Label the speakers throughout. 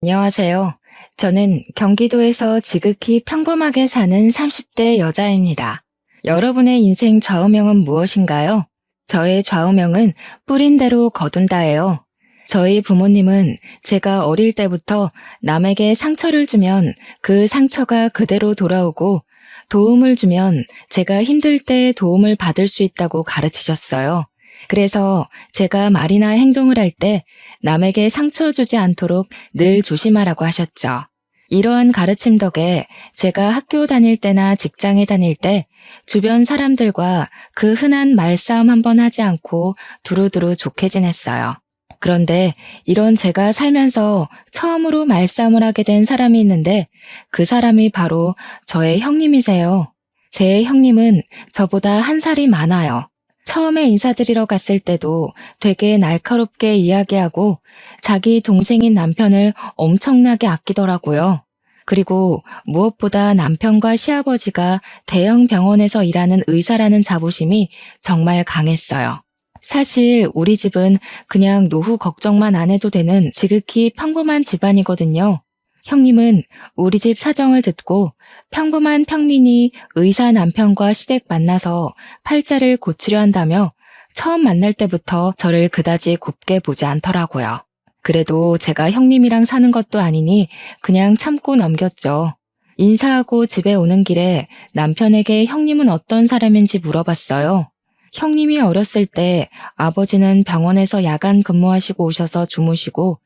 Speaker 1: 안녕하세요. 저는 경기도에서 지극히 평범하게 사는 30대 여자입니다. 여러분의 인생 좌우명은 무엇인가요? 저의 좌우명은 뿌린 대로 거둔다예요. 저희 부모님은 제가 어릴 때부터 남에게 상처를 주면 그 상처가 그대로 돌아오고 도움을 주면 제가 힘들 때 도움을 받을 수 있다고 가르치셨어요. 그래서 제가 말이나 행동을 할 때 남에게 상처 주지 않도록 늘 조심하라고 하셨죠. 이러한 가르침 덕에 제가 학교 다닐 때나 직장에 다닐 때 주변 사람들과 그 흔한 말싸움 한번 하지 않고 두루두루 좋게 지냈어요. 그런데 이런 제가 살면서 처음으로 말싸움을 하게 된 사람이 있는데 그 사람이 바로 저의 형님이세요. 제 형님은 저보다 한 살이 많아요. 처음에 인사드리러 갔을 때도 되게 날카롭게 이야기하고 자기 동생인 남편을 엄청나게 아끼더라고요. 그리고 무엇보다 남편과 시아버지가 대형 병원에서 일하는 의사라는 자부심이 정말 강했어요. 사실 우리 집은 그냥 노후 걱정만 안 해도 되는 지극히 평범한 집안이거든요. 형님은 우리 집 사정을 듣고 평범한 평민이 의사 남편과 시댁 만나서 팔자를 고치려 한다며 처음 만날 때부터 저를 그다지 곱게 보지 않더라고요. 그래도 제가 형님이랑 사는 것도 아니니 그냥 참고 넘겼죠. 인사하고 집에 오는 길에 남편에게 형님은 어떤 사람인지 물어봤어요. 형님이 어렸을 때 아버지는 병원에서 야간 근무하시고 오셔서 주무시고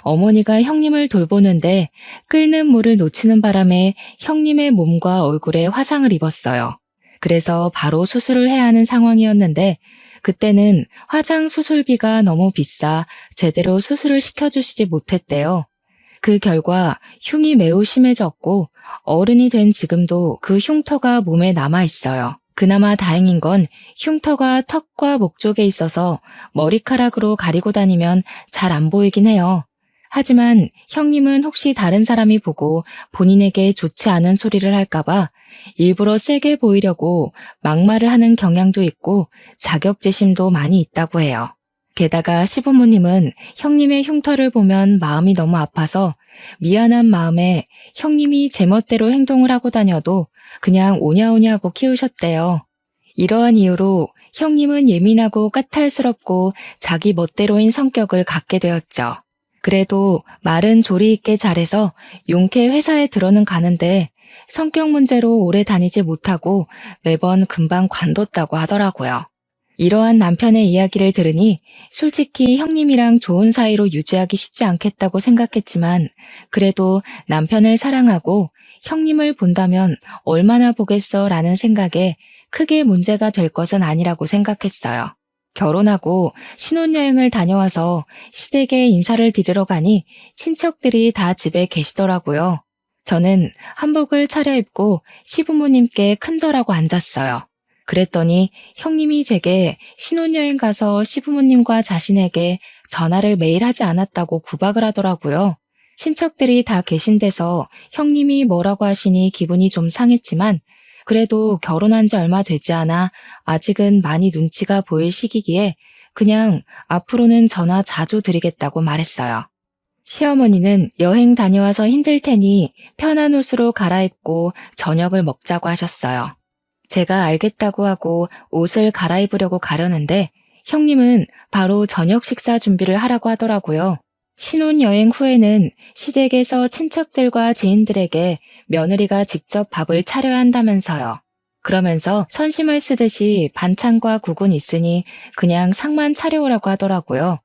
Speaker 1: 어머니가 형님을 돌보는데 끓는 물을 놓치는 바람에 형님의 몸과 얼굴에 화상을 입었어요. 그래서 바로 수술을 해야 하는 상황이었는데 그때는 화장 수술비가 너무 비싸 제대로 수술을 시켜주시지 못했대요. 그 결과 흉이 매우 심해졌고 어른이 된 지금도 그 흉터가 몸에 남아 있어요. 그나마 다행인 건 흉터가 턱과 목 쪽에 있어서 머리카락으로 가리고 다니면 잘 안 보이긴 해요. 하지만 형님은 혹시 다른 사람이 보고 본인에게 좋지 않은 소리를 할까봐 일부러 세게 보이려고 막말을 하는 경향도 있고 자격지심도 많이 있다고 해요. 게다가 시부모님은 형님의 흉터를 보면 마음이 너무 아파서 미안한 마음에 형님이 제멋대로 행동을 하고 다녀도 그냥 오냐오냐 하고 키우셨대요. 이러한 이유로 형님은 예민하고 까탈스럽고 자기 멋대로인 성격을 갖게 되었죠. 그래도 말은 조리 있게 잘해서 용케 회사에 들어는 가는데 성격 문제로 오래 다니지 못하고 매번 금방 관뒀다고 하더라고요. 이러한 남편의 이야기를 들으니 솔직히 형님이랑 좋은 사이로 유지하기 쉽지 않겠다고 생각했지만 그래도 남편을 사랑하고 형님을 본다면 얼마나 보겠어 라는 생각에 크게 문제가 될 것은 아니라고 생각했어요. 결혼하고 신혼여행을 다녀와서 시댁에 인사를 드리러 가니 친척들이 다 집에 계시더라고요. 저는 한복을 차려입고 시부모님께 큰절하고 앉았어요. 그랬더니 형님이 제게 신혼여행 가서 시부모님과 자신에게 전화를 매일 하지 않았다고 구박을 하더라고요. 친척들이 다 계신 데서 형님이 뭐라고 하시니 기분이 좀 상했지만 그래도 결혼한 지 얼마 되지 않아 아직은 많이 눈치가 보일 시기기에 그냥 앞으로는 전화 자주 드리겠다고 말했어요. 시어머니는 여행 다녀와서 힘들 테니 편한 옷으로 갈아입고 저녁을 먹자고 하셨어요. 제가 알겠다고 하고 옷을 갈아입으려고 가려는데 형님은 바로 저녁 식사 준비를 하라고 하더라고요. 신혼여행 후에는 시댁에서 친척들과 지인들에게 며느리가 직접 밥을 차려야 한다면서요. 그러면서 선심을 쓰듯이 반찬과 국은 있으니 그냥 상만 차려오라고 하더라고요.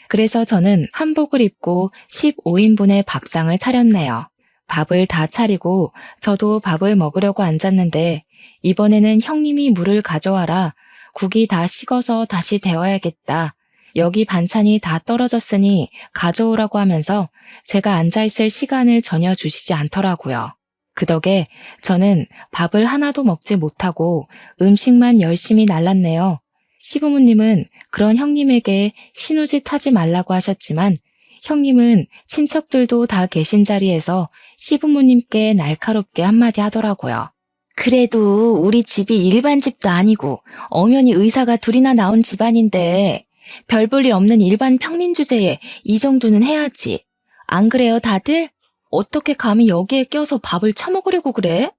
Speaker 1: 그래서 저는 한복을 입고 15인분의 밥상을 차렸네요. 밥을 다 차리고 저도 밥을 먹으려고 앉았는데 이번에는 형님이 물을 가져와라. 국이 다 식어서 다시 데워야겠다. 여기 반찬이 다 떨어졌으니 가져오라고 하면서 제가 앉아있을 시간을 전혀 주시지 않더라고요. 그 덕에 저는 밥을 하나도 먹지 못하고 음식만 열심히 날랐네요. 시부모님은 그런 형님에게 신우짓 하지 말라고 하셨지만 형님은 친척들도 다 계신 자리에서 시부모님께 날카롭게 한마디 하더라고요. 그래도 우리 집이 일반 집도 아니고 엄연히 의사가 둘이나 나온 집안인데 별 볼 일 없는 일반 평민 주제에 이 정도는 해야지. 안 그래요, 다들? 어떻게 감히 여기에 껴서 밥을 처먹으려고 그래?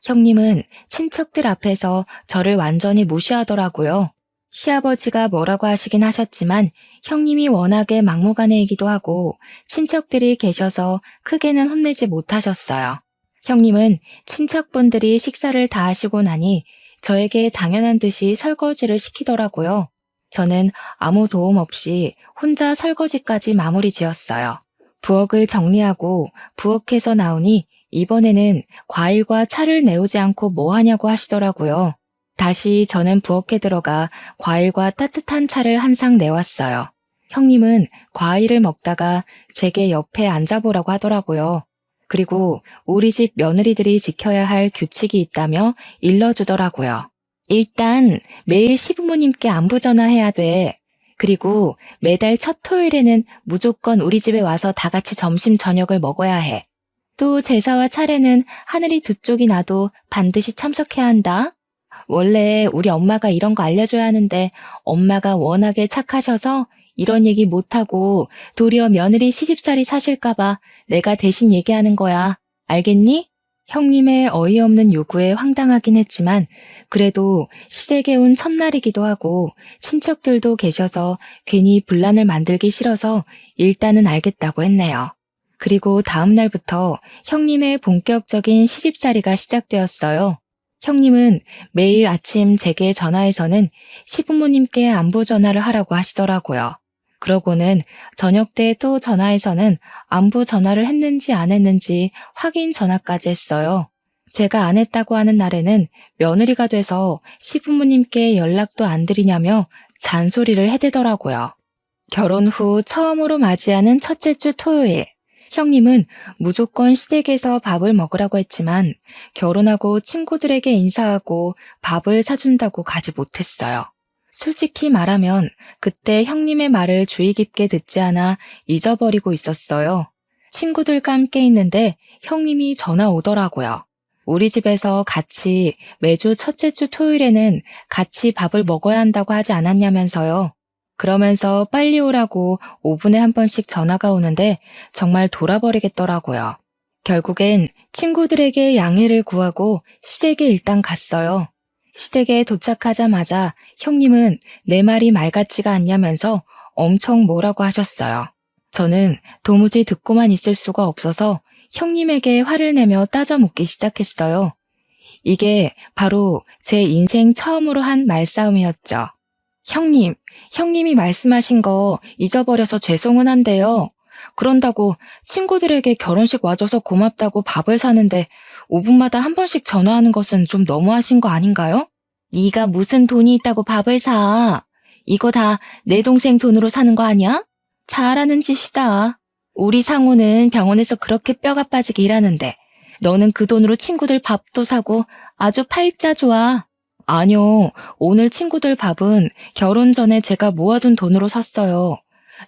Speaker 1: 형님은 친척들 앞에서 저를 완전히 무시하더라고요. 시아버지가 뭐라고 하시긴 하셨지만 형님이 워낙에 막무가내이기도 하고 친척들이 계셔서 크게는 혼내지 못하셨어요. 형님은 친척분들이 식사를 다 하시고 나니 저에게 당연한 듯이 설거지를 시키더라고요. 저는 아무 도움 없이 혼자 설거지까지 마무리 지었어요. 부엌을 정리하고 부엌에서 나오니 이번에는 과일과 차를 내오지 않고 뭐 하냐고 하시더라고요. 다시 저는 부엌에 들어가 과일과 따뜻한 차를 한 상 내왔어요. 형님은 과일을 먹다가 제게 옆에 앉아보라고 하더라고요. 그리고 우리 집 며느리들이 지켜야 할 규칙이 있다며 일러주더라고요. 일단 매일 시부모님께 안부 전화해야 돼. 그리고 매달 첫 토요일에는 무조건 우리 집에 와서 다 같이 점심 저녁을 먹어야 해. 또 제사와 차례는 하늘이 두 쪽이 나도 반드시 참석해야 한다. 원래 우리 엄마가 이런 거 알려줘야 하는데 엄마가 워낙에 착하셔서 이런 얘기 못하고 도리어 며느리 시집살이 사실까봐 내가 대신 얘기하는 거야. 알겠니? 형님의 어이없는 요구에 황당하긴 했지만 그래도 시댁에 온 첫날이기도 하고 친척들도 계셔서 괜히 분란을 만들기 싫어서 일단은 알겠다고 했네요. 그리고 다음 날부터 형님의 본격적인 시집살이가 시작되었어요. 형님은 매일 아침 제게 전화해서는 시부모님께 안부 전화를 하라고 하시더라고요. 그러고는 저녁 때 또 전화해서는 안부 전화를 했는지 안 했는지 확인 전화까지 했어요. 제가 안 했다고 하는 날에는 며느리가 돼서 시부모님께 연락도 안 드리냐며 잔소리를 해대더라고요. 결혼 후 처음으로 맞이하는 첫째 주 토요일. 형님은 무조건 시댁에서 밥을 먹으라고 했지만 결혼하고 친구들에게 인사하고 밥을 사준다고 가지 못했어요. 솔직히 말하면 그때 형님의 말을 주의 깊게 듣지 않아 잊어버리고 있었어요. 친구들과 함께 있는데 형님이 전화 오더라고요. 우리 집에서 같이 매주 첫째 주 토요일에는 같이 밥을 먹어야 한다고 하지 않았냐면서요. 그러면서 빨리 오라고 5분에 한 번씩 전화가 오는데 정말 돌아버리겠더라고요. 결국엔 친구들에게 양해를 구하고 시댁에 일단 갔어요. 시댁에 도착하자마자 형님은 내 말이 말 같지가 않냐면서 엄청 뭐라고 하셨어요. 저는 도무지 듣고만 있을 수가 없어서 형님에게 화를 내며 따져 묻기 시작했어요. 이게 바로 제 인생 처음으로 한 말싸움이었죠. 형님이 말씀하신 거 잊어버려서 죄송은 한데요. 그런다고 친구들에게 결혼식 와줘서 고맙다고 밥을 사는데 5분마다 한 번씩 전화하는 것은 좀 너무하신 거 아닌가요? 네가 무슨 돈이 있다고 밥을 사. 이거 다 내 동생 돈으로 사는 거 아니야? 잘하는 짓이다. 우리 상호는 병원에서 그렇게 뼈가 빠지게 일하는데 너는 그 돈으로 친구들 밥도 사고 아주 팔자 좋아. 아니요, 오늘 친구들 밥은 결혼 전에 제가 모아둔 돈으로 샀어요.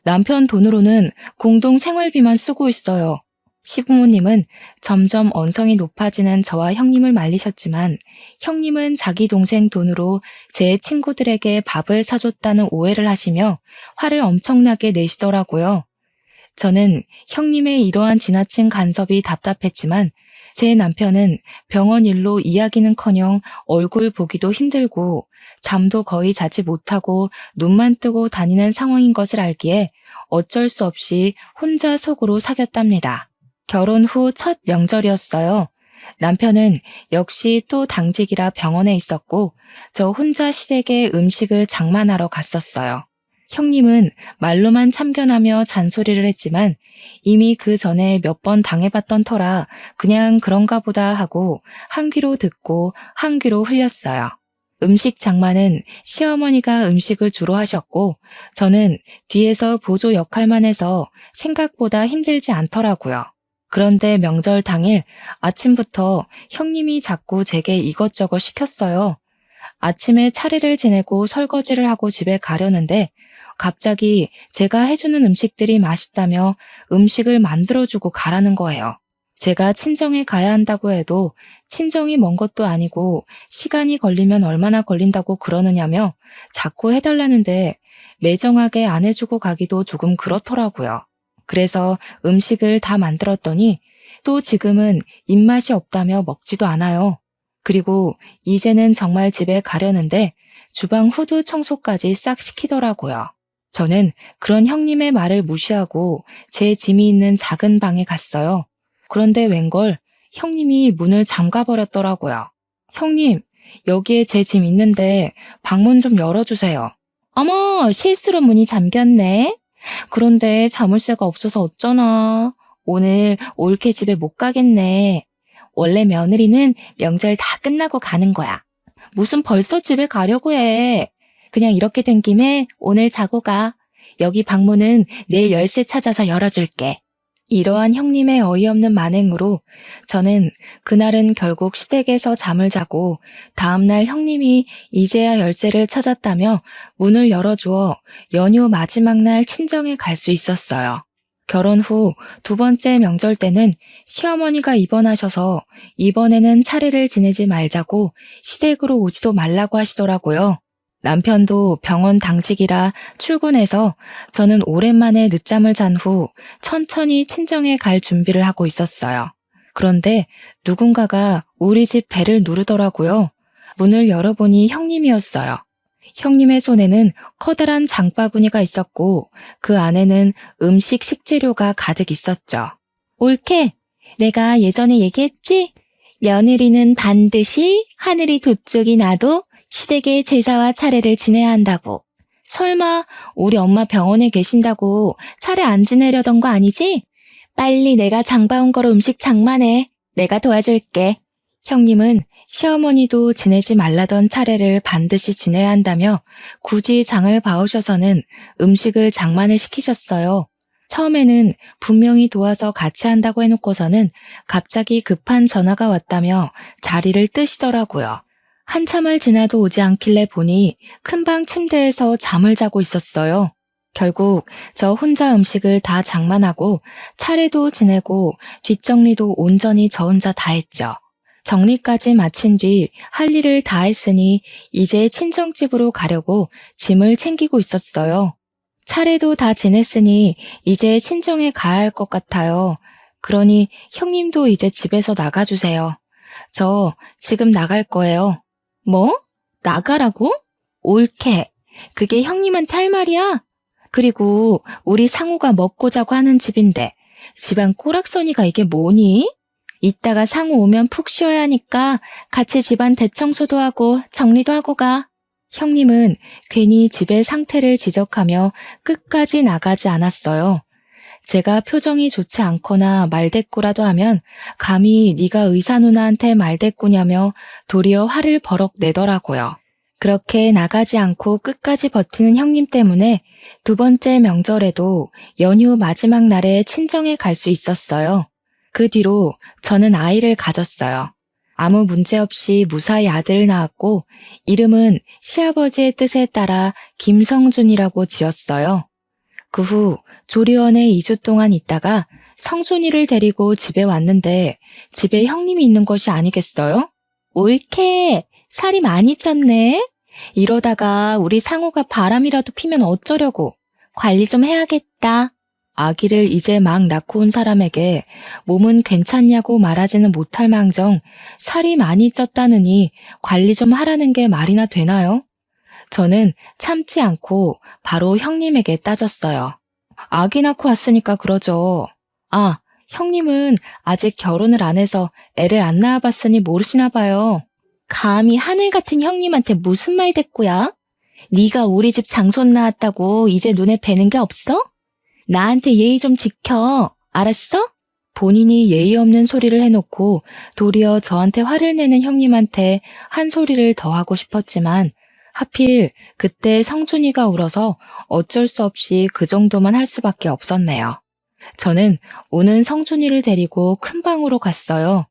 Speaker 1: 남편 돈으로는 공동 생활비만 쓰고 있어요. 시부모님은 점점 언성이 높아지는 저와 형님을 말리셨지만 형님은 자기 동생 돈으로 제 친구들에게 밥을 사줬다는 오해를 하시며 화를 엄청나게 내시더라고요. 저는 형님의 이러한 지나친 간섭이 답답했지만 제 남편은 병원 일로 이야기는커녕 얼굴 보기도 힘들고 잠도 거의 자지 못하고 눈만 뜨고 다니는 상황인 것을 알기에 어쩔 수 없이 혼자 속으로 사겼답니다. 결혼 후 첫 명절이었어요. 남편은 역시 또 당직이라 병원에 있었고 저 혼자 시댁에 음식을 장만하러 갔었어요. 형님은 말로만 참견하며 잔소리를 했지만 이미 그 전에 몇 번 당해봤던 터라 그냥 그런가 보다 하고 한 귀로 듣고 한 귀로 흘렸어요. 음식 장만은 시어머니가 음식을 주로 하셨고 저는 뒤에서 보조 역할만 해서 생각보다 힘들지 않더라고요. 그런데 명절 당일 아침부터 형님이 자꾸 제게 이것저것 시켰어요. 아침에 차례를 지내고 설거지를 하고 집에 가려는데 갑자기 제가 해주는 음식들이 맛있다며 음식을 만들어주고 가라는 거예요. 제가 친정에 가야 한다고 해도 친정이 먼 것도 아니고 시간이 걸리면 얼마나 걸린다고 그러느냐며 자꾸 해달라는데 매정하게 안 해주고 가기도 조금 그렇더라고요. 그래서 음식을 다 만들었더니 또 지금은 입맛이 없다며 먹지도 않아요. 그리고 이제는 정말 집에 가려는데 주방 후드 청소까지 싹 시키더라고요. 저는 그런 형님의 말을 무시하고 제 짐이 있는 작은 방에 갔어요. 그런데 웬걸 형님이 문을 잠가버렸더라고요. 형님, 여기에 제 짐 있는데 방문 좀 열어주세요. 어머, 실수로 문이 잠겼네. 그런데 자물쇠가 없어서 어쩌나. 오늘 올케 집에 못 가겠네. 원래 며느리는 명절 다 끝나고 가는 거야. 무슨 벌써 집에 가려고 해. 그냥 이렇게 된 김에 오늘 자고 가. 여기 방문은 내일 열쇠 찾아서 열어줄게. 이러한 형님의 어이없는 만행으로 저는 그날은 결국 시댁에서 잠을 자고 다음날 형님이 이제야 열쇠를 찾았다며 문을 열어주어 연휴 마지막 날 친정에 갈 수 있었어요. 결혼 후 두 번째 명절 때는 시어머니가 입원하셔서 이번에는 차례를 지내지 말자고 시댁으로 오지도 말라고 하시더라고요. 남편도 병원 당직이라 출근해서 저는 오랜만에 늦잠을 잔 후 천천히 친정에 갈 준비를 하고 있었어요. 그런데 누군가가 우리 집 배를 누르더라고요. 문을 열어보니 형님이었어요. 형님의 손에는 커다란 장바구니가 있었고 그 안에는 음식 식재료가 가득 있었죠. 옳게, 내가 예전에 얘기했지? 며느리는 반드시 하늘이 두 쪽이 나도 시댁의 제사와 차례를 지내야 한다고. 설마 우리 엄마 병원에 계신다고 차례 안 지내려던 거 아니지? 빨리 내가 장봐온 거로 음식 장만해. 내가 도와줄게. 형님은 시어머니도 지내지 말라던 차례를 반드시 지내야 한다며 굳이 장을 봐오셔서는 음식을 장만을 시키셨어요. 처음에는 분명히 도와서 같이 한다고 해놓고서는 갑자기 급한 전화가 왔다며 자리를 뜨시더라고요. 한참을 지나도 오지 않길래 보니 큰방 침대에서 잠을 자고 있었어요. 결국 저 혼자 음식을 다 장만하고 차례도 지내고 뒷정리도 온전히 저 혼자 다 했죠. 정리까지 마친 뒤 할 일을 다 했으니 이제 친정집으로 가려고 짐을 챙기고 있었어요. 차례도 다 지냈으니 이제 친정에 가야 할 것 같아요. 그러니 형님도 이제 집에서 나가주세요. 저 지금 나갈 거예요. 뭐? 나가라고? 옳게. 그게 형님한테 할 말이야? 그리고 우리 상우가 먹고 자고 하는 집인데 집안 꼬락서니가 이게 뭐니? 이따가 상우 오면 푹 쉬어야 하니까 같이 집안 대청소도 하고 정리도 하고 가. 형님은 괜히 집의 상태를 지적하며 끝까지 나가지 않았어요. 제가 표정이 좋지 않거나 말대꾸라도 하면 감히 네가 의사 누나한테 말대꾸냐며 도리어 화를 버럭 내더라고요. 그렇게 나가지 않고 끝까지 버티는 형님 때문에 두 번째 명절에도 연휴 마지막 날에 친정에 갈 수 있었어요. 그 뒤로 저는 아이를 가졌어요. 아무 문제 없이 무사히 아들을 낳았고 이름은 시아버지의 뜻에 따라 김성준이라고 지었어요. 그 후 조리원에 2주 동안 있다가 성준이를 데리고 집에 왔는데 집에 형님이 있는 것이 아니겠어요? 옳게, 살이 많이 쪘네? 이러다가 우리 상우가 바람이라도 피면 어쩌려고. 관리 좀 해야겠다. 아기를 이제 막 낳고 온 사람에게 몸은 괜찮냐고 말하지는 못할 망정 살이 많이 쪘다느니 관리 좀 하라는 게 말이나 되나요? 저는 참지 않고 바로 형님에게 따졌어요. 아기 낳고 왔으니까 그러죠. 아, 형님은 아직 결혼을 안 해서 애를 안 낳아봤으니 모르시나 봐요. 감히 하늘 같은 형님한테 무슨 말대꾸야? 네가 우리 집 장손 낳았다고 이제 눈에 뵈는 게 없어? 나한테 예의 좀 지켜. 알았어? 본인이 예의 없는 소리를 해놓고 도리어 저한테 화를 내는 형님한테 한 소리를 더 하고 싶었지만 하필 그때 성준이가 울어서 어쩔 수 없이 그 정도만 할 수밖에 없었네요. 저는 우는 성준이를 데리고 큰 방으로 갔어요.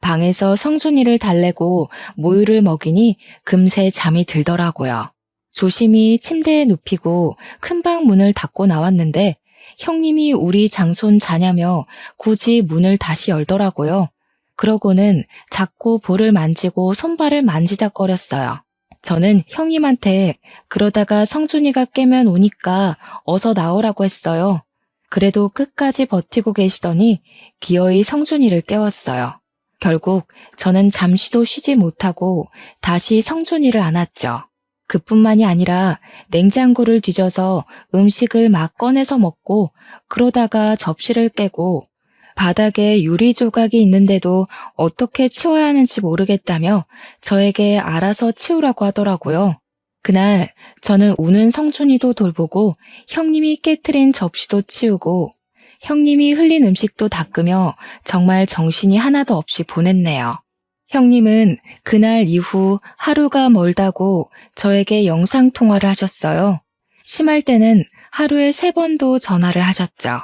Speaker 1: 방에서 성준이를 달래고 모유를 먹이니 금세 잠이 들더라고요. 조심히 침대에 눕히고 큰 방 문을 닫고 나왔는데 형님이 우리 장손 자냐며 굳이 문을 다시 열더라고요. 그러고는 자꾸 볼을 만지고 손발을 만지작거렸어요. 저는 형님한테 그러다가 성준이가 깨면 오니까 어서 나오라고 했어요. 그래도 끝까지 버티고 계시더니 기어이 성준이를 깨웠어요. 결국 저는 잠시도 쉬지 못하고 다시 성준이를 안았죠. 그뿐만이 아니라 냉장고를 뒤져서 음식을 막 꺼내서 먹고 그러다가 접시를 깨고 바닥에 유리 조각이 있는데도 어떻게 치워야 하는지 모르겠다며 저에게 알아서 치우라고 하더라고요. 그날 저는 우는 성준이도 돌보고 형님이 깨트린 접시도 치우고 형님이 흘린 음식도 닦으며 정말 정신이 하나도 없이 보냈네요. 형님은 그날 이후 하루가 멀다고 저에게 영상통화를 하셨어요. 심할 때는 하루에 3번도 전화를 하셨죠.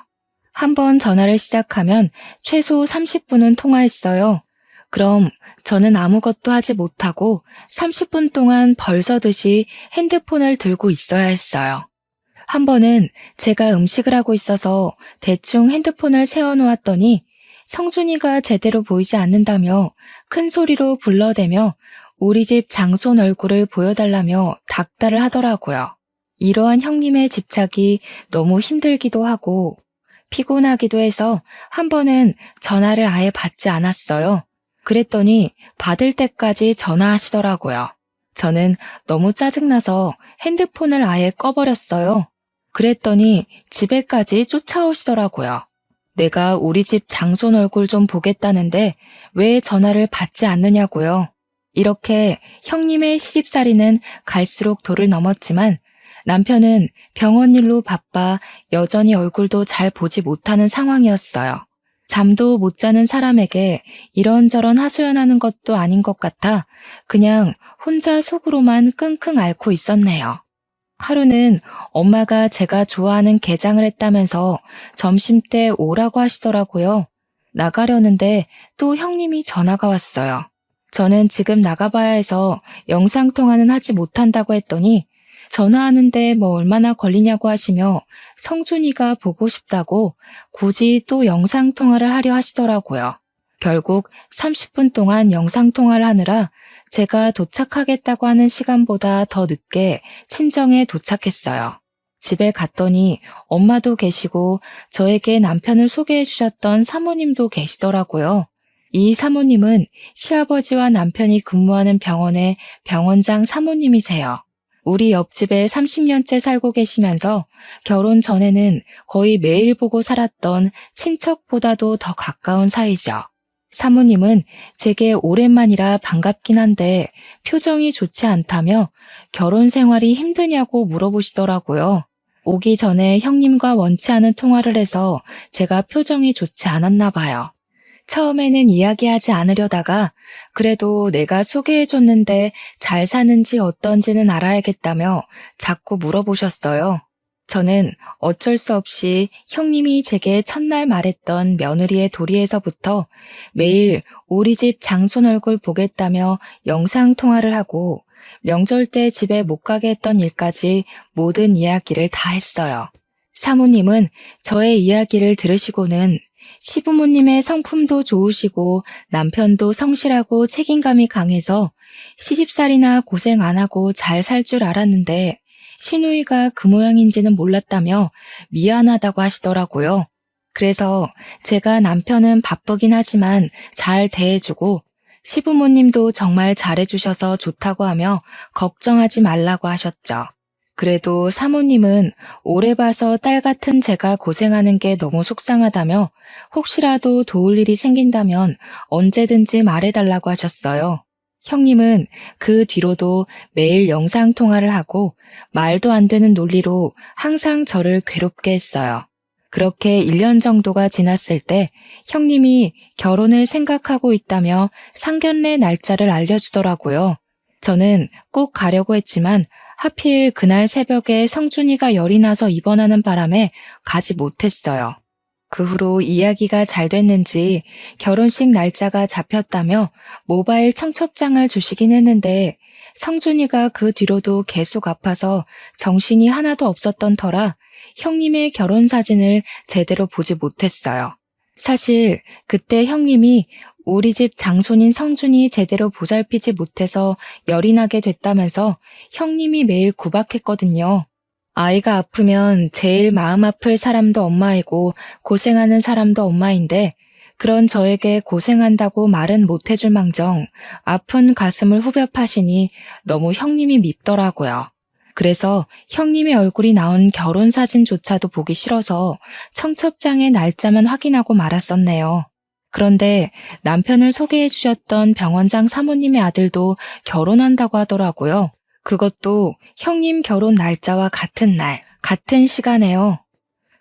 Speaker 1: 한 번 전화를 시작하면 최소 30분은 통화했어요. 그럼 저는 아무것도 하지 못하고 30분 동안 벌서듯이 핸드폰을 들고 있어야 했어요. 한 번은 제가 음식을 하고 있어서 대충 핸드폰을 세워놓았더니 성준이가 제대로 보이지 않는다며 큰 소리로 불러대며 우리 집 장손 얼굴을 보여달라며 닥달을 하더라고요. 이러한 형님의 집착이 너무 힘들기도 하고 피곤하기도 해서 한 번은 전화를 아예 받지 않았어요. 그랬더니 받을 때까지 전화하시더라고요. 저는 너무 짜증나서 핸드폰을 아예 꺼버렸어요. 그랬더니 집에까지 쫓아오시더라고요. 내가 우리 집 장손 얼굴 좀 보겠다는데 왜 전화를 받지 않느냐고요. 이렇게 형님의 시집살이는 갈수록 도를 넘었지만 남편은 병원 일로 바빠 여전히 얼굴도 잘 보지 못하는 상황이었어요. 잠도 못 자는 사람에게 이런저런 하소연하는 것도 아닌 것 같아 그냥 혼자 속으로만 끙끙 앓고 있었네요. 하루는 엄마가 제가 좋아하는 게장을 했다면서 점심때 오라고 하시더라고요. 나가려는데 또 형님이 전화가 왔어요. 저는 지금 나가봐야 해서 영상통화는 하지 못한다고 했더니 전화하는데 뭐 얼마나 걸리냐고 하시며 성준이가 보고 싶다고 굳이 또 영상통화를 하려 하시더라고요. 결국 30분 동안 영상통화를 하느라 제가 도착하겠다고 하는 시간보다 더 늦게 친정에 도착했어요. 집에 갔더니 엄마도 계시고 저에게 남편을 소개해 주셨던 사모님도 계시더라고요. 이 사모님은 시아버지와 남편이 근무하는 병원의 병원장 사모님이세요. 우리 옆집에 30년째 살고 계시면서 결혼 전에는 거의 매일 보고 살았던 친척보다도 더 가까운 사이죠. 사모님은 제게 오랜만이라 반갑긴 한데 표정이 좋지 않다며 결혼 생활이 힘드냐고 물어보시더라고요. 오기 전에 형님과 원치 않은 통화를 해서 제가 표정이 좋지 않았나 봐요. 처음에는 이야기하지 않으려다가 그래도 내가 소개해줬는데 잘 사는지 어떤지는 알아야겠다며 자꾸 물어보셨어요. 저는 어쩔 수 없이 형님이 제게 첫날 말했던 며느리의 도리에서부터 매일 우리 집 장손 얼굴 보겠다며 영상통화를 하고 명절 때 집에 못 가게 했던 일까지 모든 이야기를 다 했어요. 사모님은 저의 이야기를 들으시고는 시부모님의 성품도 좋으시고 남편도 성실하고 책임감이 강해서 시집살이나 고생 안 하고 잘 살 줄 알았는데 시누이가 그 모양인지는 몰랐다며 미안하다고 하시더라고요. 그래서 제가 남편은 바쁘긴 하지만 잘 대해주고 시부모님도 정말 잘해주셔서 좋다고 하며 걱정하지 말라고 하셨죠. 그래도 사모님은 오래 봐서 딸 같은 제가 고생하는 게 너무 속상하다며 혹시라도 도울 일이 생긴다면 언제든지 말해달라고 하셨어요. 형님은 그 뒤로도 매일 영상통화를 하고 말도 안 되는 논리로 항상 저를 괴롭게 했어요. 그렇게 1년 정도가 지났을 때 형님이 결혼을 생각하고 있다며 상견례 날짜를 알려주더라고요. 저는 꼭 가려고 했지만 하필 그날 새벽에 성준이가 열이 나서 입원하는 바람에 가지 못했어요. 그 후로 이야기가 잘 됐는지 결혼식 날짜가 잡혔다며 모바일 청첩장을 주시긴 했는데 성준이가 그 뒤로도 계속 아파서 정신이 하나도 없었던 터라 형님의 결혼 사진을 제대로 보지 못했어요. 사실 그때 형님이 우리 집 장손인 성준이 제대로 보살피지 못해서 열이 나게 됐다면서 형님이 매일 구박했거든요. 아이가 아프면 제일 마음 아플 사람도 엄마이고 고생하는 사람도 엄마인데 그런 저에게 고생한다고 말은 못 해줄 망정 아픈 가슴을 후벼 파시니 너무 형님이 밉더라고요. 그래서 형님의 얼굴이 나온 결혼 사진조차도 보기 싫어서 청첩장의 날짜만 확인하고 말았었네요. 그런데 남편을 소개해 주셨던 병원장 사모님의 아들도 결혼한다고 하더라고요. 그것도 형님 결혼 날짜와 같은 날, 같은 시간에요.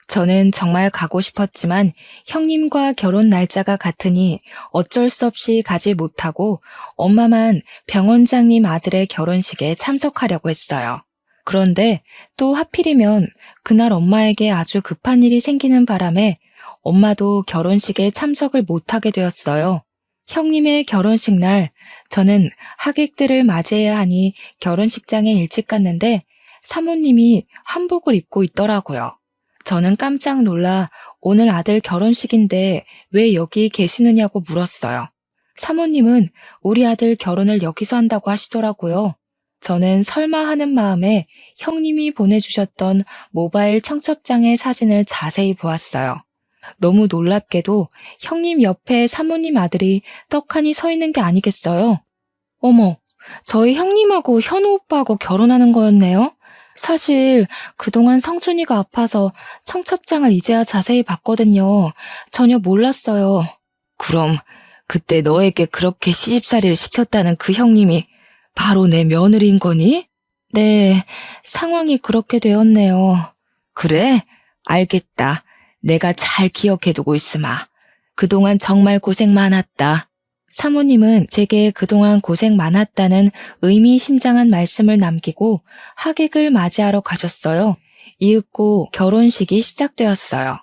Speaker 1: 저는 정말 가고 싶었지만 형님과 결혼 날짜가 같으니 어쩔 수 없이 가지 못하고 엄마만 병원장님 아들의 결혼식에 참석하려고 했어요. 그런데 또 하필이면 그날 엄마에게 아주 급한 일이 생기는 바람에 엄마도 결혼식에 참석을 못하게 되었어요. 형님의 결혼식 날 저는 하객들을 맞이해야 하니 결혼식장에 일찍 갔는데 사모님이 한복을 입고 있더라고요. 저는 깜짝 놀라 오늘 아들 결혼식인데 왜 여기 계시느냐고 물었어요. 사모님은 우리 아들 결혼을 여기서 한다고 하시더라고요. 저는 설마 하는 마음에 형님이 보내주셨던 모바일 청첩장의 사진을 자세히 보았어요. 너무 놀랍게도 형님 옆에 사모님 아들이 떡하니 서 있는 게 아니겠어요? 어머, 저희 형님하고 현우 오빠하고 결혼하는 거였네요? 사실 그동안 성준이가 아파서 청첩장을 이제야 자세히 봤거든요. 전혀 몰랐어요. 그럼 그때 너에게 그렇게 시집살이를 시켰다는 그 형님이 바로 내 며느리인 거니? 네, 상황이 그렇게 되었네요. 그래? 알겠다. 내가 잘 기억해두고 있으마. 그동안 정말 고생 많았다. 사모님은 제게 그동안 고생 많았다는 의미심장한 말씀을 남기고 하객을 맞이하러 가셨어요. 이윽고 결혼식이 시작되었어요.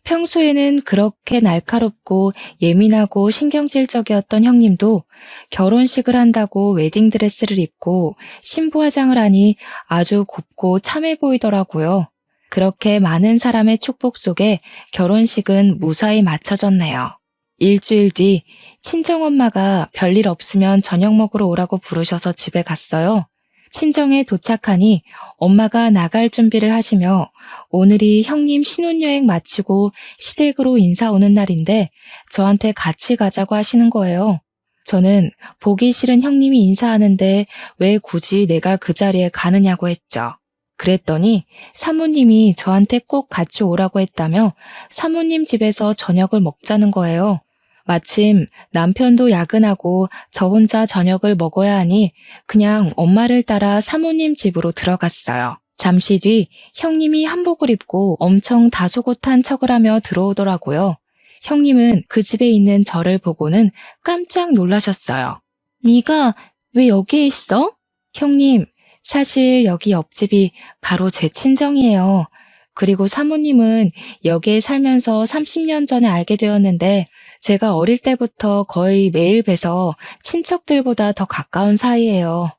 Speaker 1: 평소에는 그렇게 날카롭고 예민하고 신경질적이었던 형님도 결혼식을 한다고 웨딩드레스를 입고 신부화장을 하니 아주 곱고 참해 보이더라고요. 그렇게 많은 사람의 축복 속에 결혼식은 무사히 마쳐졌네요. 일주일 뒤 친정엄마가 별일 없으면 저녁 먹으러 오라고 부르셔서 집에 갔어요. 친정에 도착하니 엄마가 나갈 준비를 하시며 오늘이 형님 신혼여행 마치고 시댁으로 인사 오는 날인데 저한테 같이 가자고 하시는 거예요. 저는 보기 싫은 형님이 인사하는데 왜 굳이 내가 그 자리에 가느냐고 했죠. 그랬더니 사모님이 저한테 꼭 같이 오라고 했다며 사모님 집에서 저녁을 먹자는 거예요. 마침 남편도 야근하고 저 혼자 저녁을 먹어야 하니 그냥 엄마를 따라 사모님 집으로 들어갔어요. 잠시 뒤 형님이 한복을 입고 엄청 다소곳한 척을 하며 들어오더라고요. 형님은 그 집에 있는 저를 보고는 깜짝 놀라셨어요. 네가 왜 여기에 있어? 형님, 사실 여기 옆집이 바로 제 친정이에요. 그리고 사모님은 여기에 살면서 30년 전에 알게 되었는데 제가 어릴 때부터 거의 매일 뵈서 친척들보다 더 가까운 사이예요.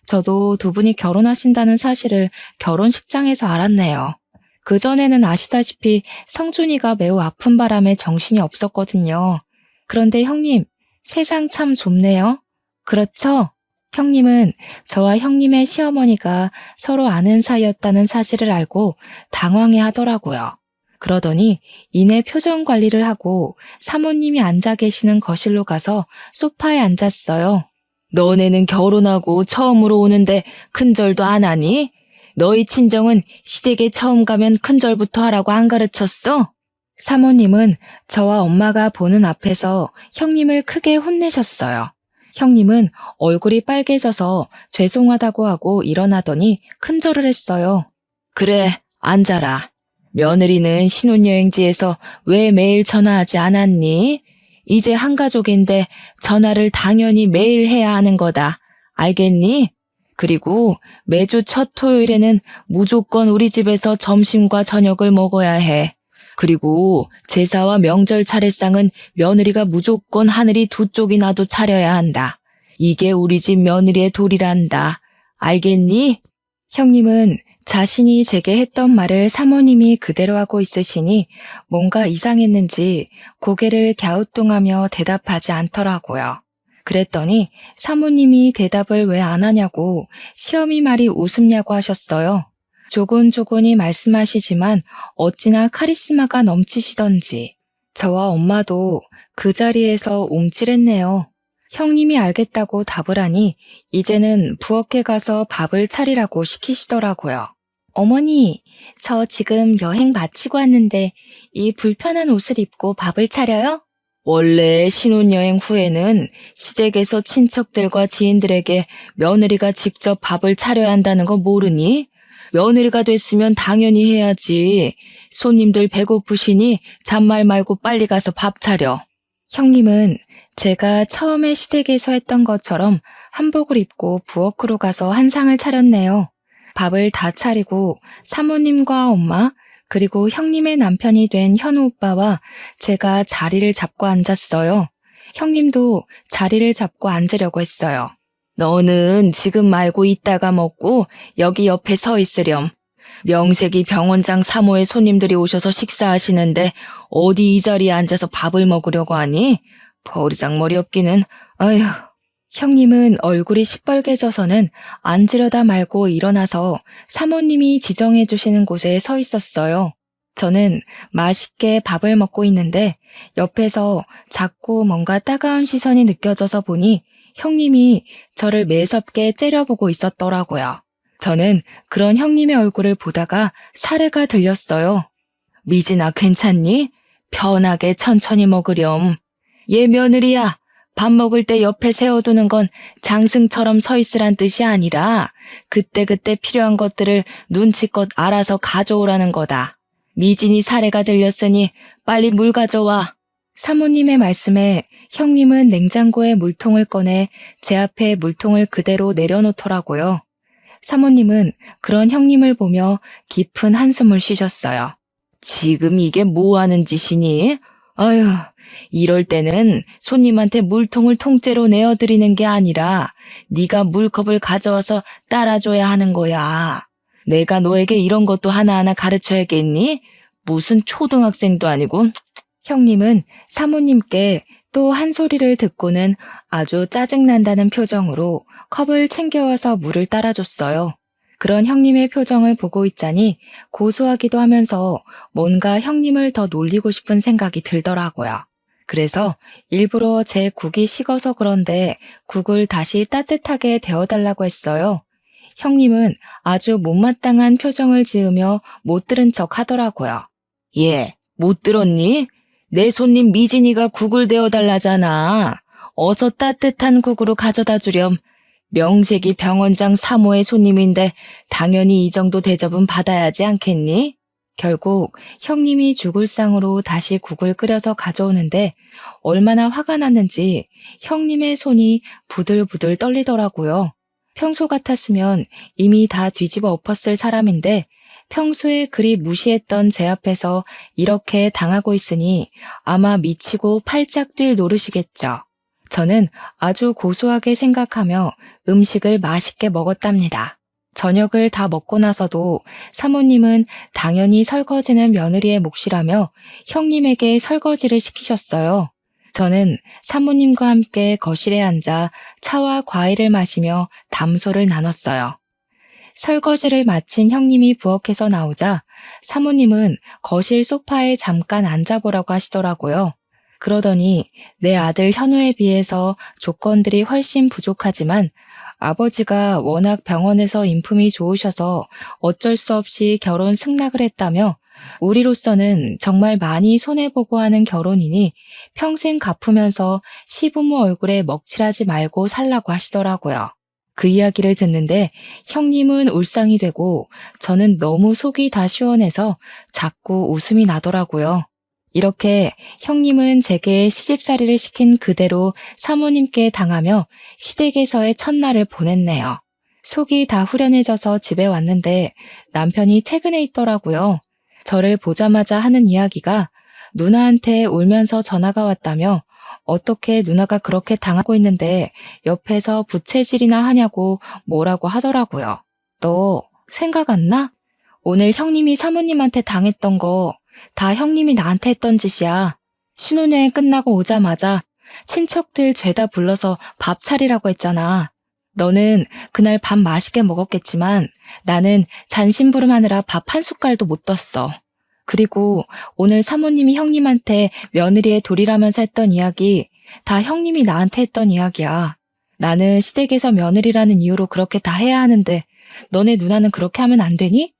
Speaker 1: 저도 두 분이 결혼하신다는 사실을 결혼식장에서 알았네요. 그전에는 아시다시피 성준이가 매우 아픈 바람에 정신이 없었거든요. 그런데 형님, 세상 참 좁네요. 그렇죠? 형님은 저와 형님의 시어머니가 서로 아는 사이였다는 사실을 알고 당황해 하더라고요. 그러더니 이내 표정 관리를 하고 사모님이 앉아 계시는 거실로 가서 소파에 앉았어요. 너네는 결혼하고 처음으로 오는데 큰절도 안 하니? 너희 친정은 시댁에 처음 가면 큰절부터 하라고 안 가르쳤어? 사모님은 저와 엄마가 보는 앞에서 형님을 크게 혼내셨어요. 형님은 얼굴이 빨개져서 죄송하다고 하고 일어나더니 큰절을 했어요. 그래, 앉아라. 며느리는 신혼여행지에서 왜 매일 전화하지 않았니? 이제 한 가족인데 전화를 당연히 매일 해야 하는 거다. 알겠니? 그리고 매주 첫 토요일에는 무조건 우리 집에서 점심과 저녁을 먹어야 해. 그리고 제사와 명절 차례상은 며느리가 무조건 하늘이 두 쪽이나도 차려야 한다. 이게 우리 집 며느리의 도리란다. 알겠니? 형님은 자신이 제게 했던 말을 사모님이 그대로 하고 있으시니 뭔가 이상했는지 고개를 갸우뚱하며 대답하지 않더라고요. 그랬더니 사모님이 대답을 왜 안 하냐고 시어미 말이 우습냐고 하셨어요. 조곤조곤히 말씀하시지만 어찌나 카리스마가 넘치시던지 저와 엄마도 그 자리에서 움찔했네요. 형님이 알겠다고 답을 하니 이제는 부엌에 가서 밥을 차리라고 시키시더라고요. 어머니, 저 지금 여행 마치고 왔는데 이 불편한 옷을 입고 밥을 차려요? 원래 신혼여행 후에는 시댁에서 친척들과 지인들에게 며느리가 직접 밥을 차려야 한다는 거 모르니? 며느리가 됐으면 당연히 해야지. 손님들 배고프시니 잔말 말고 빨리 가서 밥 차려. 형님은 제가 처음에 시댁에서 했던 것처럼 한복을 입고 부엌으로 가서 한상을 차렸네요. 밥을 다 차리고 사모님과 엄마, 그리고 형님의 남편이 된 현우 오빠와 제가 자리를 잡고 앉았어요. 형님도 자리를 잡고 앉으려고 했어요. 너는 지금 말고 이따가 먹고 여기 옆에 서 있으렴. 명색이 병원장 사모의 손님들이 오셔서 식사하시는데 어디 이 자리에 앉아서 밥을 먹으려고 하니? 버리장머리 없기는. 아휴. 형님은 얼굴이 시뻘개져서는 앉으려다 말고 일어나서 사모님이 지정해 주시는 곳에 서 있었어요. 저는 맛있게 밥을 먹고 있는데 옆에서 자꾸 뭔가 따가운 시선이 느껴져서 보니 형님이 저를 매섭게 째려보고 있었더라고요. 저는 그런 형님의 얼굴을 보다가 사례가 들렸어요. 미진아, 괜찮니? 편하게 천천히 먹으렴. 얘 며느리야. 밥 먹을 때 옆에 세워두는 건 장승처럼 서 있으란 뜻이 아니라 그때그때 필요한 것들을 눈치껏 알아서 가져오라는 거다. 미진이 사례가 들렸으니 빨리 물 가져와. 사모님의 말씀에 형님은 냉장고에 물통을 꺼내 제 앞에 물통을 그대로 내려놓더라고요. 사모님은 그런 형님을 보며 깊은 한숨을 쉬셨어요. 지금 이게 뭐 하는 짓이니? 아휴, 이럴 때는 손님한테 물통을 통째로 내어드리는 게 아니라 네가 물컵을 가져와서 따라줘야 하는 거야. 내가 너에게 이런 것도 하나하나 가르쳐야겠니? 무슨 초등학생도 아니고. 형님은 사모님께 또 한 소리를 듣고는 아주 짜증난다는 표정으로 컵을 챙겨와서 물을 따라줬어요. 그런 형님의 표정을 보고 있자니 고소하기도 하면서 뭔가 형님을 더 놀리고 싶은 생각이 들더라고요. 그래서 일부러 제 국이 식어서 그런데 국을 다시 따뜻하게 데워달라고 했어요. 형님은 아주 못마땅한 표정을 지으며 못 들은 척 하더라고요. 예, 못 들었니? 내 손님 미진이가 국을 데워달라잖아. 어서 따뜻한 국으로 가져다 주렴. 명색이 병원장 사모의 손님인데 당연히 이 정도 대접은 받아야지 않겠니? 결국 형님이 죽을 상으로 다시 국을 끓여서 가져오는데 얼마나 화가 났는지 형님의 손이 부들부들 떨리더라고요. 평소 같았으면 이미 다 뒤집어 엎었을 사람인데 평소에 그리 무시했던 제 앞에서 이렇게 당하고 있으니 아마 미치고 팔짝 뛸 노릇이겠죠. 저는 아주 고소하게 생각하며 음식을 맛있게 먹었답니다. 저녁을 다 먹고 나서도 사모님은 당연히 설거지는 며느리의 몫이라며 형님에게 설거지를 시키셨어요. 저는 사모님과 함께 거실에 앉아 차와 과일을 마시며 담소를 나눴어요. 설거지를 마친 형님이 부엌에서 나오자 사모님은 거실 소파에 잠깐 앉아보라고 하시더라고요. 그러더니 내 아들 현우에 비해서 조건들이 훨씬 부족하지만 아버지가 워낙 병원에서 인품이 좋으셔서 어쩔 수 없이 결혼 승낙을 했다며 우리로서는 정말 많이 손해보고 하는 결혼이니 평생 갚으면서 시부모 얼굴에 먹칠하지 말고 살라고 하시더라고요. 그 이야기를 듣는데 형님은 울상이 되고 저는 너무 속이 다 시원해서 자꾸 웃음이 나더라고요. 이렇게 형님은 제게 시집살이를 시킨 그대로 사모님께 당하며 시댁에서의 첫날을 보냈네요. 속이 다 후련해져서 집에 왔는데 남편이 퇴근해 있더라고요. 저를 보자마자 하는 이야기가 누나한테 울면서 전화가 왔다며 어떻게 누나가 그렇게 당하고 있는데 옆에서 부채질이나 하냐고 뭐라고 하더라고요. 너 생각 안 나? 오늘 형님이 사모님한테 당했던 거 다 형님이 나한테 했던 짓이야. 신혼여행 끝나고 오자마자 친척들 죄다 불러서 밥 차리라고 했잖아. 너는 그날 밥 맛있게 먹었겠지만 나는 잔심부름하느라 밥 한 숟갈도 못 떴어. 그리고 오늘 사모님이 형님한테 며느리의 돌이라면서 했던 이야기 다 형님이 나한테 했던 이야기야. 나는 시댁에서 며느리라는 이유로 그렇게 다 해야 하는데 너네 누나는 그렇게 하면 안 되니?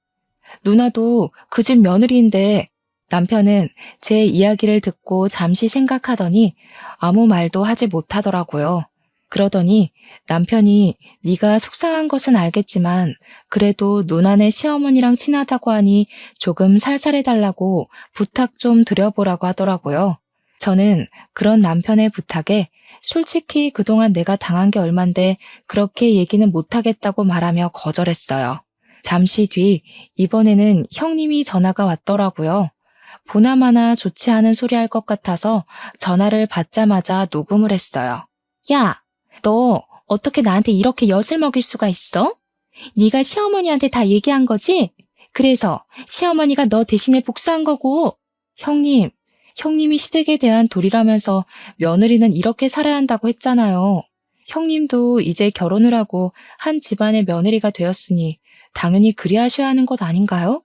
Speaker 1: 누나도 그 집 며느리인데. 남편은 제 이야기를 듣고 잠시 생각하더니 아무 말도 하지 못하더라고요. 그러더니 남편이 네가 속상한 것은 알겠지만 그래도 누나네 시어머니랑 친하다고 하니 조금 살살해달라고 부탁 좀 드려보라고 하더라고요. 저는 그런 남편의 부탁에 솔직히 그동안 내가 당한 게 얼만데 그렇게 얘기는 못하겠다고 말하며 거절했어요. 잠시 뒤 이번에는 형님이 전화가 왔더라고요. 보나마나 좋지 않은 소리 할 것 같아서 전화를 받자마자 녹음을 했어요. 야, 너 어떻게 나한테 이렇게 엿을 먹일 수가 있어? 네가 시어머니한테 다 얘기한 거지? 그래서 시어머니가 너 대신에 복수한 거고. 형님이 시댁에 대한 도리라면서 며느리는 이렇게 살아야 한다고 했잖아요. 형님도 이제 결혼을 하고 한 집안의 며느리가 되었으니 당연히 그리하셔야 하는 것 아닌가요?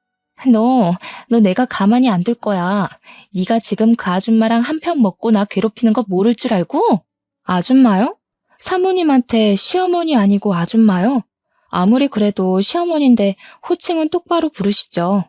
Speaker 1: 너 내가 가만히 안 둘 거야. 네가 지금 그 아줌마랑 한편 먹고 나 괴롭히는 거 모를 줄 알고? 아줌마요? 사모님한테 시어머니 아니고 아줌마요? 아무리 그래도 시어머니인데 호칭은 똑바로 부르시죠.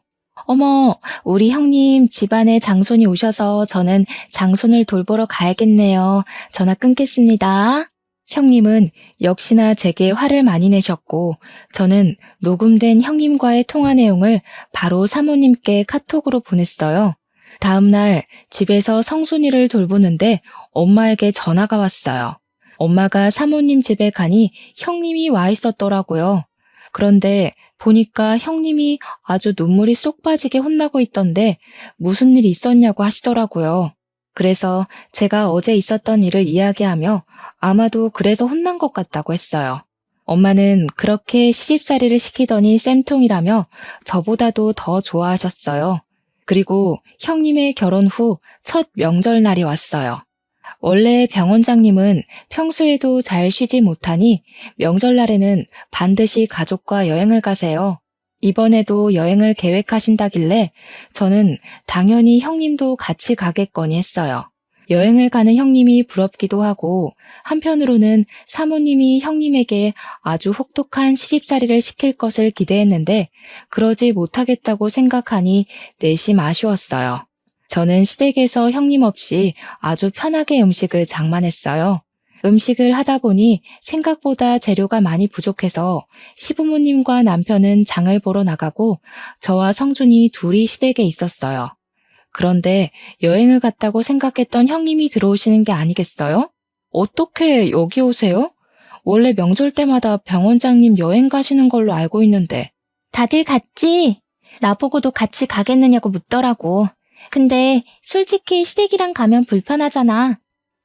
Speaker 1: 어머, 우리 형님 집안에 장손이 오셔서 저는 장손을 돌보러 가야겠네요. 전화 끊겠습니다. 형님은 역시나 제게 화를 많이 내셨고 저는 녹음된 형님과의 통화 내용을 바로 사모님께 카톡으로 보냈어요. 다음 날 집에서 성순이를 돌보는데 엄마에게 전화가 왔어요. 엄마가 사모님 집에 가니 형님이 와 있었더라고요. 그런데 보니까 형님이 아주 눈물이 쏙 빠지게 혼나고 있던데 무슨 일 있었냐고 하시더라고요. 그래서 제가 어제 있었던 일을 이야기하며 아마도 그래서 혼난 것 같다고 했어요. 엄마는 그렇게 시집살이를 시키더니 쌤통이라며 저보다도 더 좋아하셨어요. 그리고 형님의 결혼 후 첫 명절날이 왔어요. 원래 병원장님은 평소에도 잘 쉬지 못하니 명절날에는 반드시 가족과 여행을 가세요. 이번에도 여행을 계획하신다길래 저는 당연히 형님도 같이 가겠거니 했어요. 여행을 가는 형님이 부럽기도 하고 한편으로는 사모님이 형님에게 아주 혹독한 시집살이를 시킬 것을 기대했는데 그러지 못하겠다고 생각하니 내심 아쉬웠어요. 저는 시댁에서 형님 없이 아주 편하게 음식을 장만했어요. 음식을 하다 보니 생각보다 재료가 많이 부족해서 시부모님과 남편은 장을 보러 나가고 저와 성준이 둘이 시댁에 있었어요. 그런데 여행을 갔다고 생각했던 형님이 들어오시는 게 아니겠어요? 어떻게 여기 오세요? 원래 명절 때마다 병원장님 여행 가시는 걸로 알고 있는데. 다들 갔지? 나보고도 같이 가겠느냐고 묻더라고. 근데 솔직히 시댁이랑 가면 불편하잖아.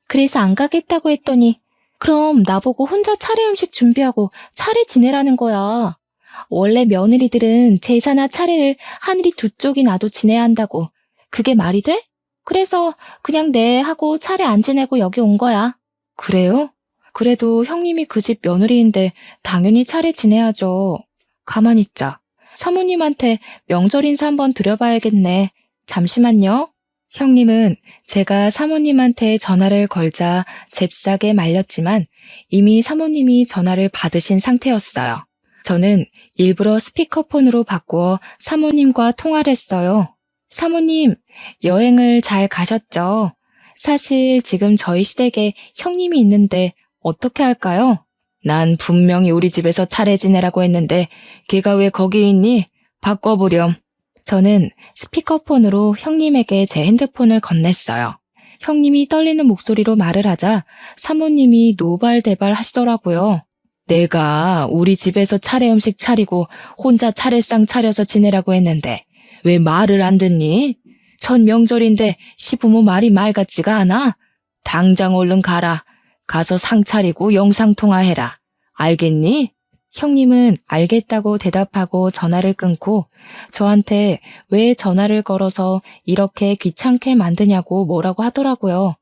Speaker 1: 그래서 안 가겠다고 했더니 그럼 나보고 혼자 차례 음식 준비하고 차례 지내라는 거야. 원래 며느리들은 제사나 차례를 하늘이 두 쪽이 나도 지내야 한다고. 그게 말이 돼? 그래서 그냥 네 하고 차례 안 지내고 여기 온 거야. 그래요? 그래도 형님이 그 집 며느리인데 당연히 차례 지내야죠. 가만히 있자. 사모님한테 명절 인사 한번 드려봐야겠네. 잠시만요. 형님은 제가 사모님한테 전화를 걸자 잽싸게 말렸지만 이미 사모님이 전화를 받으신 상태였어요. 저는 일부러 스피커폰으로 바꾸어 사모님과 통화를 했어요. 사모님, 여행을 잘 가셨죠? 사실 지금 저희 시댁에 형님이 있는데 어떻게 할까요? 난 분명히 우리 집에서 차례 지내라고 했는데 걔가 왜 거기 있니? 바꿔보렴. 저는 스피커폰으로 형님에게 제 핸드폰을 건넸어요. 형님이 떨리는 목소리로 말을 하자 사모님이 노발대발 하시더라고요. 내가 우리 집에서 차례 음식 차리고 혼자 차례상 차려서 지내라고 했는데 왜 말을 안 듣니? 첫 명절인데 시부모 말이 말 같지가 않아? 당장 얼른 가라. 가서 상 차리고 영상통화해라. 알겠니? 형님은 알겠다고 대답하고 전화를 끊고 저한테 왜 전화를 걸어서 이렇게 귀찮게 만드냐고 뭐라고 하더라고요.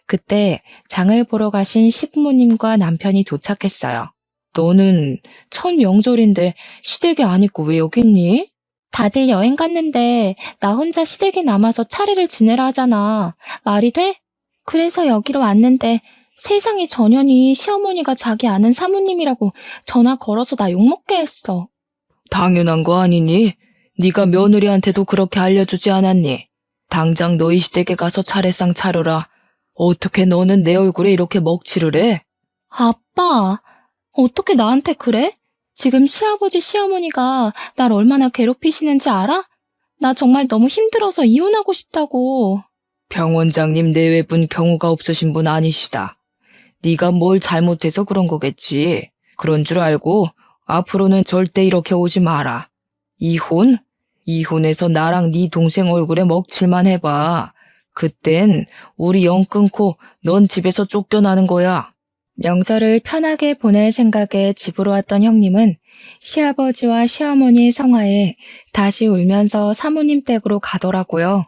Speaker 1: 그때 장을 보러 가신 시부모님과 남편이 도착했어요. 너는 첫 명절인데 시댁에 안 있고 왜 여기 있니? 다들 여행 갔는데 나 혼자 시댁에 남아서 차례를 지내라 하잖아. 말이 돼? 그래서 여기로 왔는데 세상에 전현이 시어머니가 자기 아는 사모님이라고 전화 걸어서 나 욕먹게 했어. 당연한 거 아니니? 네가 며느리한테도 그렇게 알려주지 않았니? 당장 너희 시댁에 가서 차례상 차려라. 어떻게 너는 내 얼굴에 이렇게 먹칠을 해? 아빠, 어떻게 나한테 그래? 지금 시아버지, 시어머니가 날 얼마나 괴롭히시는지 알아? 나 정말 너무 힘들어서 이혼하고 싶다고. 병 원장님 내외분 경우가 없으신 분 아니시다. 네가 뭘 잘못해서 그런 거겠지. 그런 줄 알고 앞으로는 절대 이렇게 오지 마라. 이혼? 이혼해서 나랑 네 동생 얼굴에 먹칠만 해봐. 그땐 우리 영 끊고 넌 집에서 쫓겨나는 거야. 명절을 편하게 보낼 생각에 집으로 왔던 형님은 시아버지와 시어머니의 성화에 다시 울면서 사모님 댁으로 가더라고요.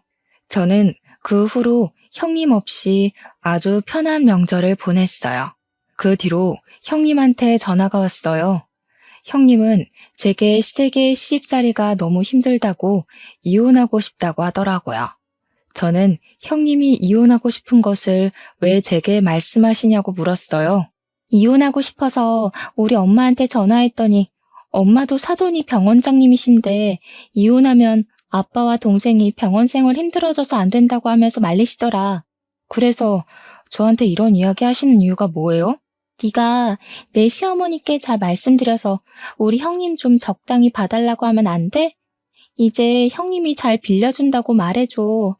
Speaker 1: 저는 그 후로 형님 없이 아주 편한 명절을 보냈어요. 그 뒤로 형님한테 전화가 왔어요. 형님은 제게 시댁의 시집살이가 너무 힘들다고 이혼하고 싶다고 하더라고요. 저는 형님이 이혼하고 싶은 것을 왜 제게 말씀하시냐고 물었어요. 이혼하고 싶어서 우리 엄마한테 전화했더니 엄마도 사돈이 병원장님이신데 이혼하면 아빠와 동생이 병원 생활 힘들어져서 안 된다고 하면서 말리시더라. 그래서 저한테 이런 이야기 하시는 이유가 뭐예요? 네가 내 시어머니께 잘 말씀드려서 우리 형님 좀 적당히 봐달라고 하면 안 돼? 이제 형님이 잘 빌려준다고 말해줘.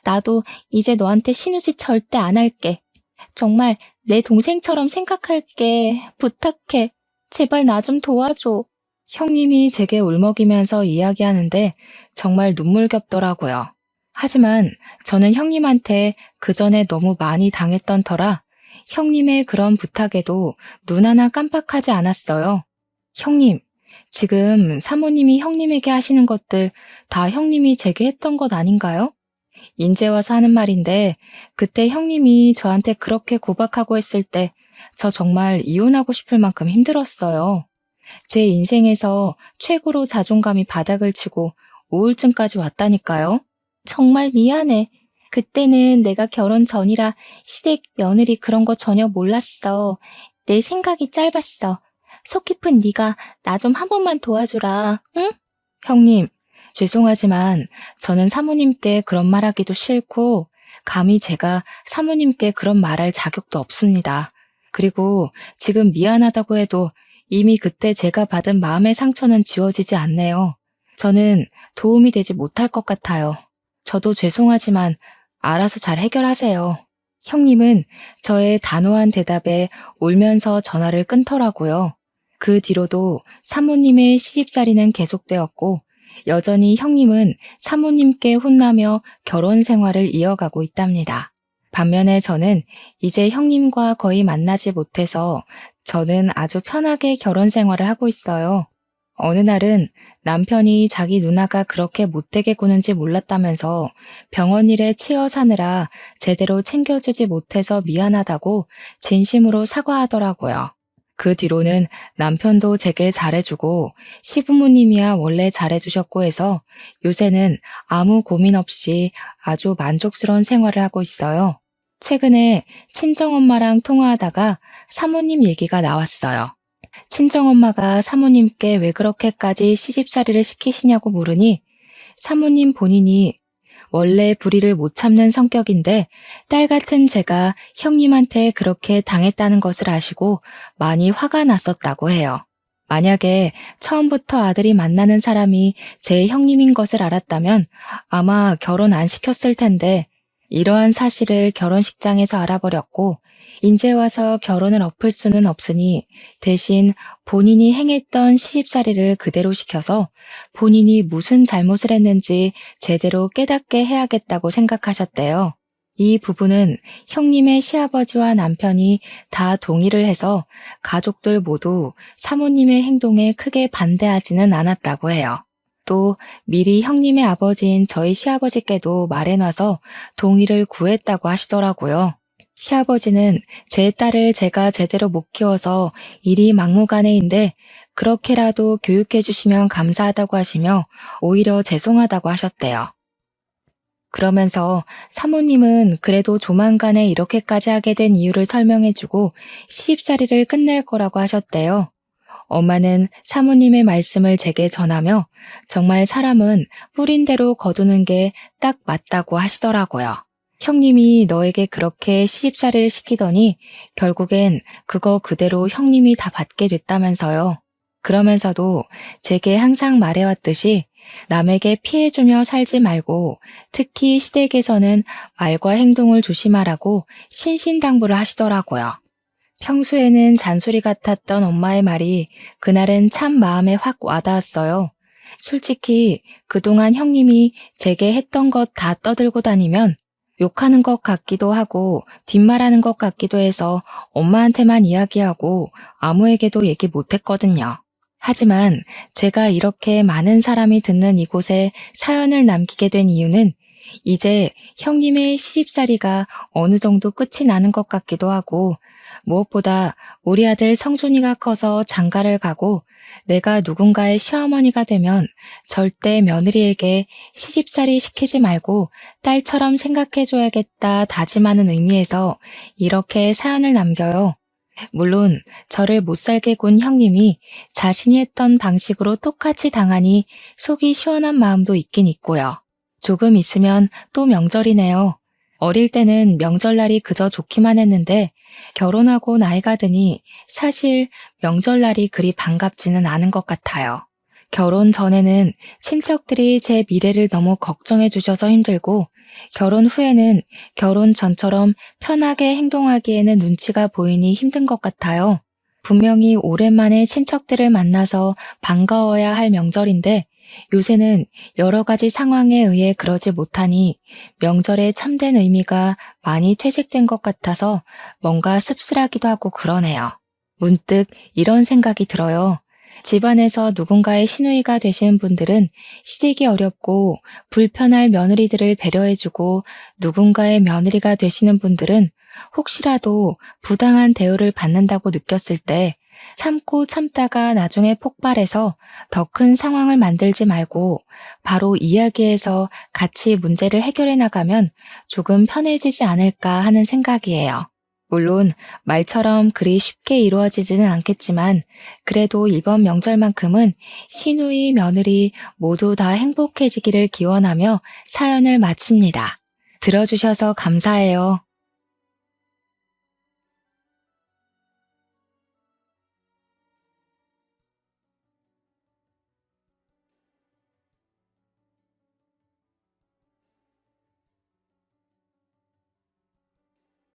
Speaker 1: 나도 이제 너한테 신우짓 절대 안 할게. 정말 내 동생처럼 생각할게. 부탁해. 제발 나 좀 도와줘. 형님이 제게 울먹이면서 이야기하는데 정말 눈물겹더라고요. 하지만 저는 형님한테 그 전에 너무 많이 당했던 터라 형님의 그런 부탁에도 눈 하나 깜빡하지 않았어요. 형님, 지금 사모님이 형님에게 하시는 것들 다 형님이 제게 했던 것 아닌가요? 인제 와서 하는 말인데 그때 형님이 저한테 그렇게 구박하고 했을 때 저 정말 이혼하고 싶을 만큼 힘들었어요. 제 인생에서 최고로 자존감이 바닥을 치고 우울증까지 왔다니까요. 정말 미안해. 그때는 내가 결혼 전이라 시댁 며느리 그런 거 전혀 몰랐어. 내 생각이 짧았어. 속 깊은 네가 나 좀 한 번만 도와줘라. 응? 형님, 죄송하지만 저는 사모님께 그런 말하기도 싫고 감히 제가 사모님께 그런 말할 자격도 없습니다. 그리고 지금 미안하다고 해도 이미 그때 제가 받은 마음의 상처는 지워지지 않네요. 저는 도움이 되지 못할 것 같아요. 저도 죄송하지만 알아서 잘 해결하세요. 형님은 저의 단호한 대답에 울면서 전화를 끊더라고요. 그 뒤로도 사모님의 시집살이는 계속되었고 여전히 형님은 사모님께 혼나며 결혼 생활을 이어가고 있답니다. 반면에 저는 이제 형님과 거의 만나지 못해서 저는 아주 편하게 결혼 생활을 하고 있어요. 어느 날은 남편이 자기 누나가 그렇게 못되게 구는지 몰랐다면서 병원 일에 치여 사느라 제대로 챙겨주지 못해서 미안하다고 진심으로 사과하더라고요. 그 뒤로는 남편도 제게 잘해주고 시부모님이야 원래 잘해주셨고 해서 요새는 아무 고민 없이 아주 만족스러운 생활을 하고 있어요. 최근에 친정엄마랑 통화하다가 사모님 얘기가 나왔어요. 친정엄마가 사모님께 왜 그렇게까지 시집살이를 시키시냐고 물으니 사모님 본인이 원래 불의를 못 참는 성격인데 딸 같은 제가 형님한테 그렇게 당했다는 것을 아시고 많이 화가 났었다고 해요. 만약에 처음부터 아들이 만나는 사람이 제 형님인 것을 알았다면 아마 결혼 안 시켰을 텐데 이러한 사실을 결혼식장에서 알아버렸고 인제 와서 결혼을 엎을 수는 없으니 대신 본인이 행했던 시집살이를 그대로 시켜서 본인이 무슨 잘못을 했는지 제대로 깨닫게 해야겠다고 생각하셨대요. 이 부분은 형님의 시아버지와 남편이 다 동의를 해서 가족들 모두 사모님의 행동에 크게 반대하지는 않았다고 해요. 또 미리 형님의 아버지인 저희 시아버지께도 말해놔서 동의를 구했다고 하시더라고요. 시아버지는 제 딸을 제가 제대로 못 키워서 일이 막무가내인데 그렇게라도 교육해 주시면 감사하다고 하시며 오히려 죄송하다고 하셨대요. 그러면서 사모님은 그래도 조만간에 이렇게까지 하게 된 이유를 설명해주고 시집살이를 끝낼 거라고 하셨대요. 엄마는 사모님의 말씀을 제게 전하며 정말 사람은 뿌린 대로 거두는 게 딱 맞다고 하시더라고요. 형님이 너에게 그렇게 시집살이를 시키더니 결국엔 그거 그대로 형님이 다 받게 됐다면서요. 그러면서도 제게 항상 말해왔듯이 남에게 피해주며 살지 말고 특히 시댁에서는 말과 행동을 조심하라고 신신당부를 하시더라고요. 평소에는 잔소리 같았던 엄마의 말이 그날은 참 마음에 확 와닿았어요. 솔직히 그동안 형님이 제게 했던 것 다 떠들고 다니면 욕하는 것 같기도 하고 뒷말하는 것 같기도 해서 엄마한테만 이야기하고 아무에게도 얘기 못했거든요. 하지만 제가 이렇게 많은 사람이 듣는 이곳에 사연을 남기게 된 이유는 이제 형님의 시집살이가 어느 정도 끝이 나는 것 같기도 하고 무엇보다 우리 아들 성준이가 커서 장가를 가고 내가 누군가의 시어머니가 되면 절대 며느리에게 시집살이 시키지 말고 딸처럼 생각해줘야겠다 다짐하는 의미에서 이렇게 사연을 남겨요. 물론 저를 못살게 군 형님이 자신이 했던 방식으로 똑같이 당하니 속이 시원한 마음도 있긴 있고요. 조금 있으면 또 명절이네요. 어릴 때는 명절날이 그저 좋기만 했는데 결혼하고 나이가 드니 사실 명절날이 그리 반갑지는 않은 것 같아요. 결혼 전에는 친척들이 제 미래를 너무 걱정해 주셔서 힘들고 결혼 후에는 결혼 전처럼 편하게 행동하기에는 눈치가 보이니 힘든 것 같아요. 분명히 오랜만에 친척들을 만나서 반가워야 할 명절인데 요새는 여러 가지 상황에 의해 그러지 못하니 명절의 참된 의미가 많이 퇴색된 것 같아서 뭔가 씁쓸하기도 하고 그러네요. 문득 이런 생각이 들어요. 집안에서 누군가의 시누이가 되시는 분들은 시댁이 어렵고 불편할 며느리들을 배려해주고 누군가의 며느리가 되시는 분들은 혹시라도 부당한 대우를 받는다고 느꼈을 때 참고 참다가 나중에 폭발해서 더 큰 상황을 만들지 말고 바로 이야기해서 같이 문제를 해결해 나가면 조금 편해지지 않을까 하는 생각이에요. 물론 말처럼 그리 쉽게 이루어지지는 않겠지만 그래도 이번 명절만큼은 시누이, 며느리 모두 다 행복해지기를 기원하며 사연을 마칩니다. 들어주셔서 감사해요.